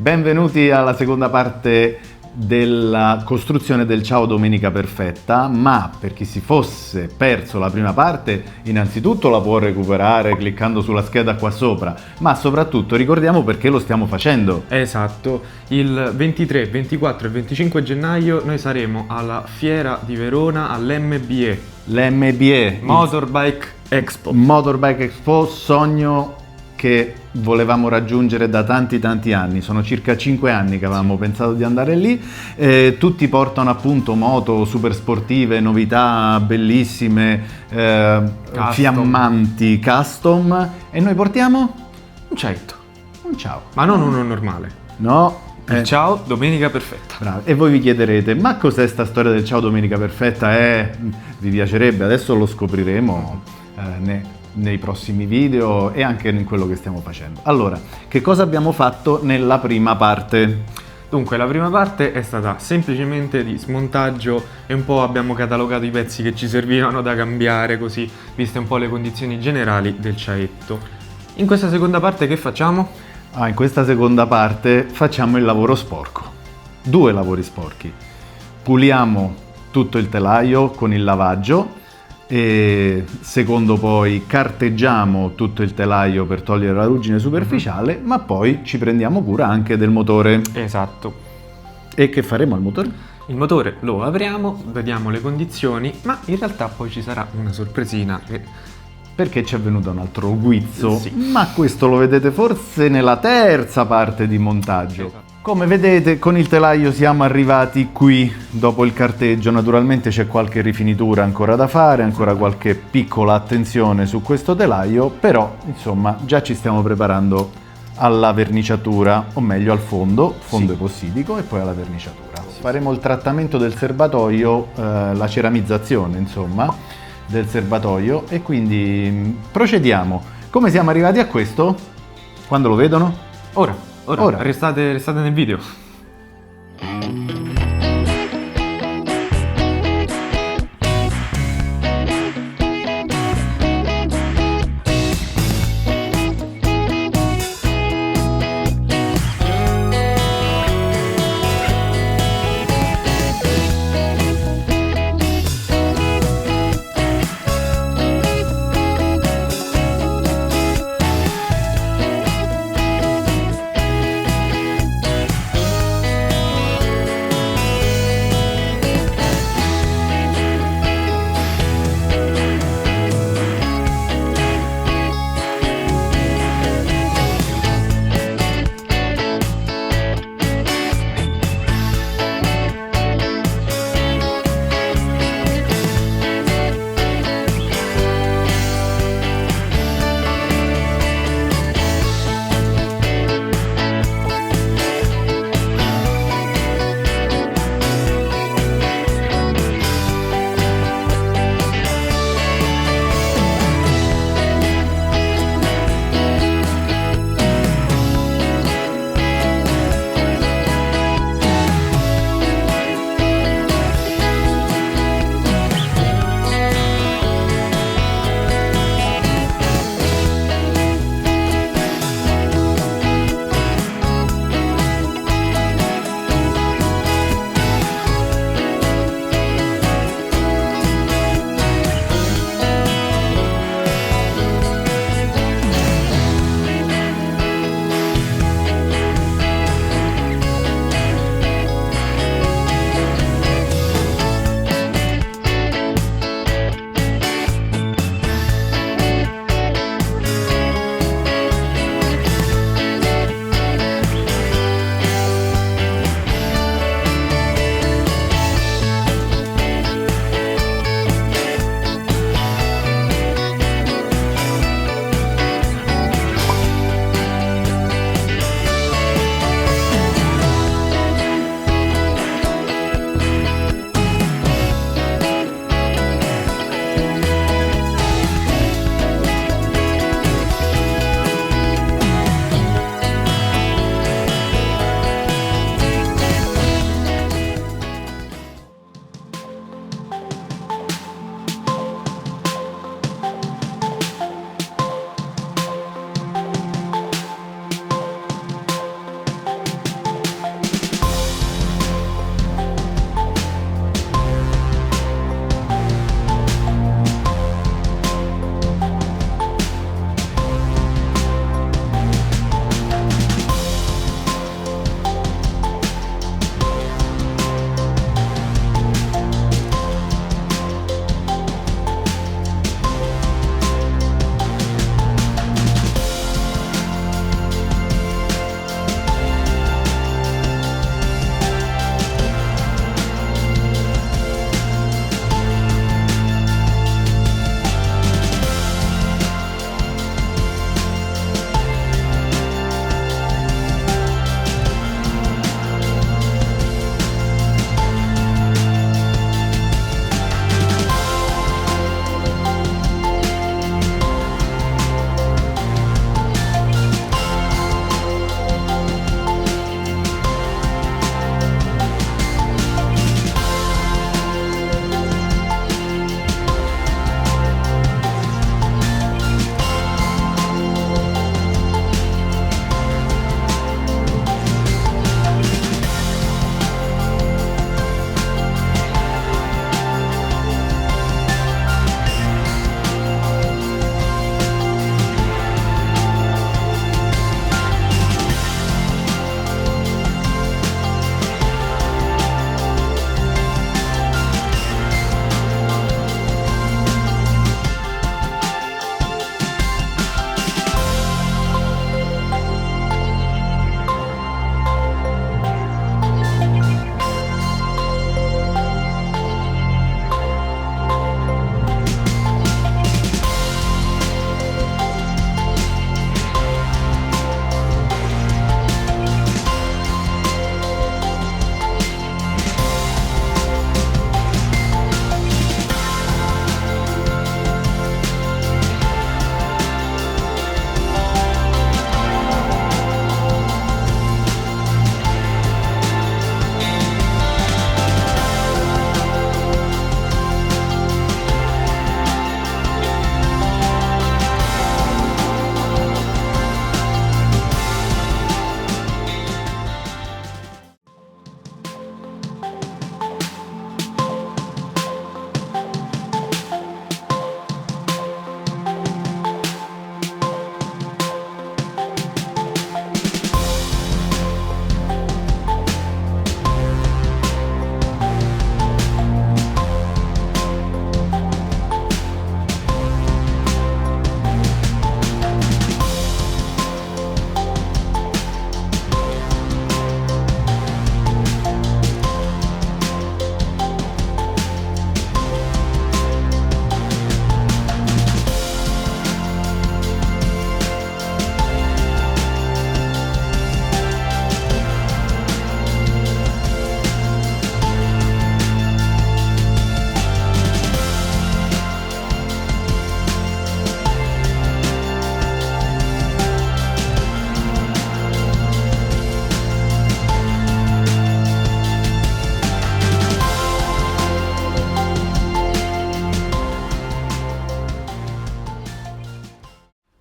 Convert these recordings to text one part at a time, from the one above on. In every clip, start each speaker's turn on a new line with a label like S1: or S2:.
S1: Benvenuti alla seconda parte della costruzione del Ciao Domenica Perfetta, ma per chi si fosse perso la prima parte, innanzitutto la può recuperare cliccando sulla scheda qua sopra, ma soprattutto ricordiamo perché lo stiamo facendo.
S2: Esatto, il 23, 24 e 25 gennaio noi saremo alla Fiera di Verona all'MBE.
S1: L'MBE,
S2: Motorbike Expo.
S1: Motorbike Expo, sogno che volevamo raggiungere da tanti anni. Sono circa 5 anni che avevamo pensato di andare lì. Tutti portano appunto moto super sportive, novità bellissime, fiammanti, custom, e noi portiamo
S2: Un ciaetto,
S1: un ciao.
S2: ma non uno normale.
S1: No,
S2: Il Ciao Domenica Perfetta.
S1: bravo. E voi vi chiederete, ma cos'è sta storia del Ciao Domenica Perfetta? Vi piacerebbe? Adesso lo scopriremo nei prossimi video e anche in quello che stiamo facendo. Allora, che cosa abbiamo fatto nella prima parte?
S2: Dunque, la prima parte è stata semplicemente di smontaggio e un po' abbiamo catalogato i pezzi che ci servivano da cambiare, così, viste un po' le condizioni generali del ciaetto. In questa seconda parte che facciamo?
S1: In questa seconda parte facciamo il lavoro sporco. 2 lavori sporchi. Puliamo tutto il telaio con il lavaggio e secondo poi carteggiamo tutto il telaio per togliere la ruggine superficiale, ma poi ci prendiamo cura anche del motore.
S2: Esatto.
S1: E che faremo al motore?
S2: Il motore lo apriamo, vediamo le condizioni, ma in realtà poi ci sarà una sorpresina
S1: Perché ci è venuto un altro guizzo,
S2: Sì.
S1: ma questo lo vedete forse nella terza parte di montaggio.
S2: Esatto.
S1: Come vedete, con il telaio siamo arrivati qui dopo il carteggio. Naturalmente c'è qualche rifinitura ancora da fare, ancora qualche piccola attenzione su questo telaio, però insomma già ci stiamo preparando alla verniciatura, o meglio al fondo
S2: Sì.
S1: epossidico e poi alla verniciatura. Faremo il trattamento del serbatoio, la ceramizzazione insomma del serbatoio, e quindi procediamo. Come siamo arrivati a questo? Quando lo vedono?
S2: Ora. Restate nel video.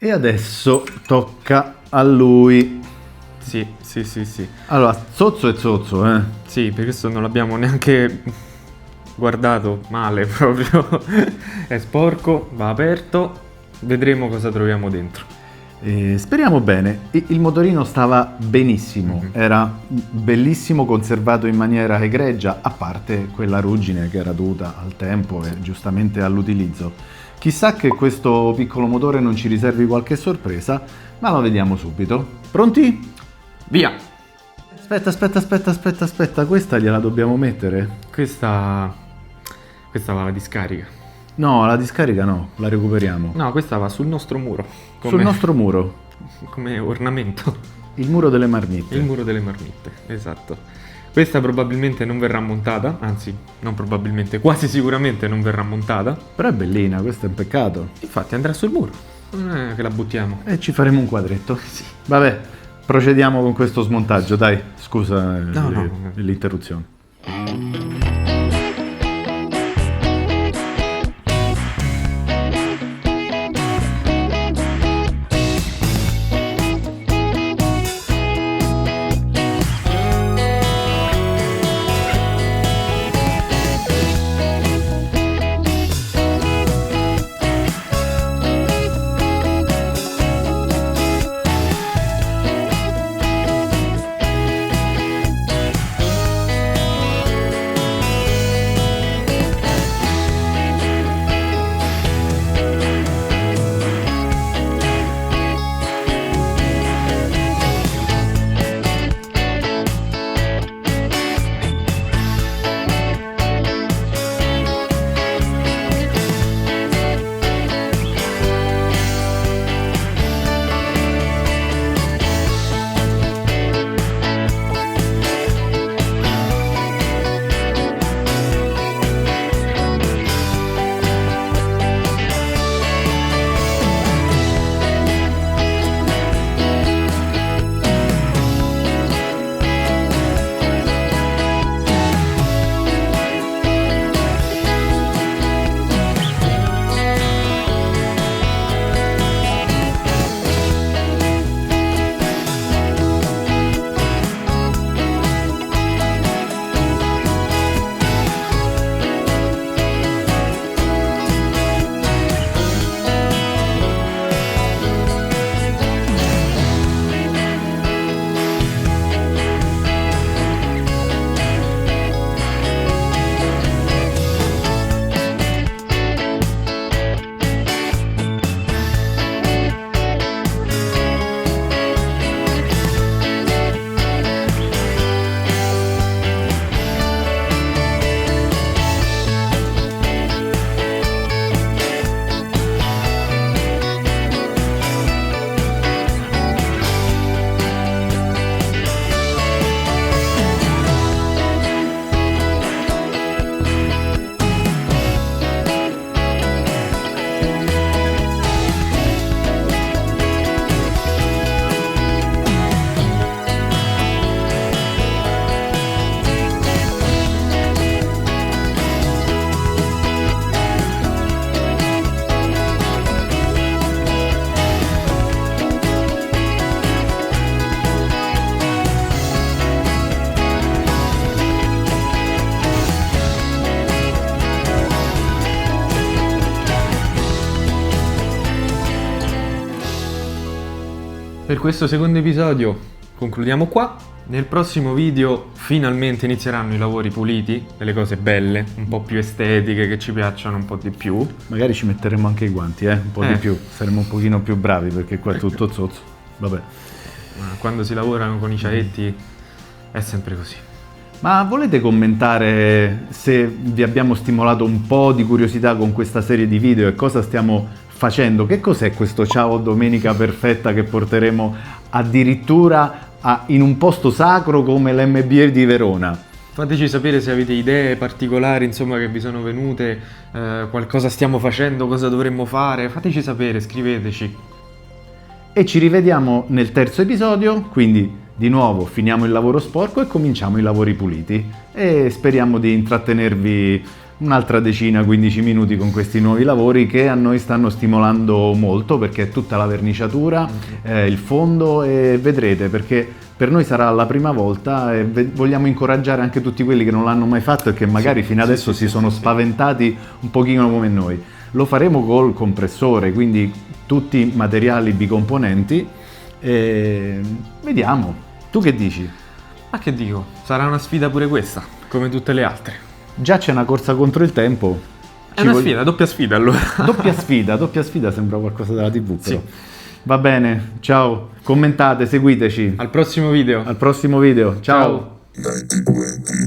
S1: E adesso tocca a lui.
S2: Sì.
S1: Allora, zozzo e zozzo, eh?
S2: Sì, per questo non l'abbiamo neanche guardato male proprio. È sporco, va aperto, vedremo cosa troviamo dentro.
S1: Speriamo bene. Il motorino stava benissimo, era bellissimo, conservato in maniera egregia, a parte quella ruggine che era dovuta al tempo e giustamente all'utilizzo. Chissà che questo piccolo motore non ci riservi qualche sorpresa, ma lo vediamo subito. Pronti?
S2: Via!
S1: Aspetta, questa gliela dobbiamo mettere?
S2: Questa va alla discarica.
S1: No, la discarica no, la recuperiamo.
S2: No, questa va sul nostro muro.
S1: Sul nostro muro,
S2: Come ornamento.
S1: il muro delle marmitte.
S2: Il muro delle marmitte, esatto. Questa probabilmente non verrà montata, anzi, non probabilmente, quasi sicuramente non verrà montata.
S1: Però è bellina, questo è un peccato.
S2: Infatti andrà sul muro, non è che la buttiamo.
S1: E ci faremo un quadretto. Sì. Vabbè, procediamo con questo smontaggio, dai. Scusa
S2: No.
S1: l'interruzione.
S2: Per questo secondo episodio concludiamo qua. Nel prossimo video finalmente inizieranno i lavori puliti, delle cose belle, un po' più estetiche, che ci piacciono un po' di più.
S1: Magari ci metteremo anche i guanti, un po' di più. Saremo un pochino più bravi perché qua è tutto zozzo. Vabbè.
S2: Quando si lavorano con i ciaetti è sempre così.
S1: Ma volete commentare se vi abbiamo stimolato un po' di curiosità con questa serie di video e cosa stiamo facendo? Che cos'è questo Ciao Domenica Perfetta che porteremo addirittura in un posto sacro come l'MBA di Verona?
S2: Fateci sapere se avete idee particolari, insomma, che vi sono venute, qualcosa stiamo facendo, cosa dovremmo fare. Fateci sapere, scriveteci.
S1: E ci rivediamo nel terzo episodio, quindi di nuovo finiamo il lavoro sporco e cominciamo i lavori puliti. E speriamo di intrattenervi un'altra decina, 15 minuti con questi nuovi lavori che a noi stanno stimolando molto, perché è tutta la verniciatura, il fondo, e vedrete, perché per noi sarà la prima volta e vogliamo incoraggiare anche tutti quelli che non l'hanno mai fatto e che magari fino adesso si sono spaventati un pochino come noi. Lo faremo col compressore, quindi tutti materiali bicomponenti, e vediamo. Tu che dici?
S2: Ma che dico, sarà una sfida pure questa, come tutte le altre.
S1: Già c'è una corsa contro il tempo.
S2: È una sfida, doppia sfida allora.
S1: Doppia sfida, sembra qualcosa della TV però.
S2: Sì.
S1: Va bene, ciao, commentate, seguiteci.
S2: Al prossimo video.
S1: Al prossimo video, ciao.
S2: Ciao.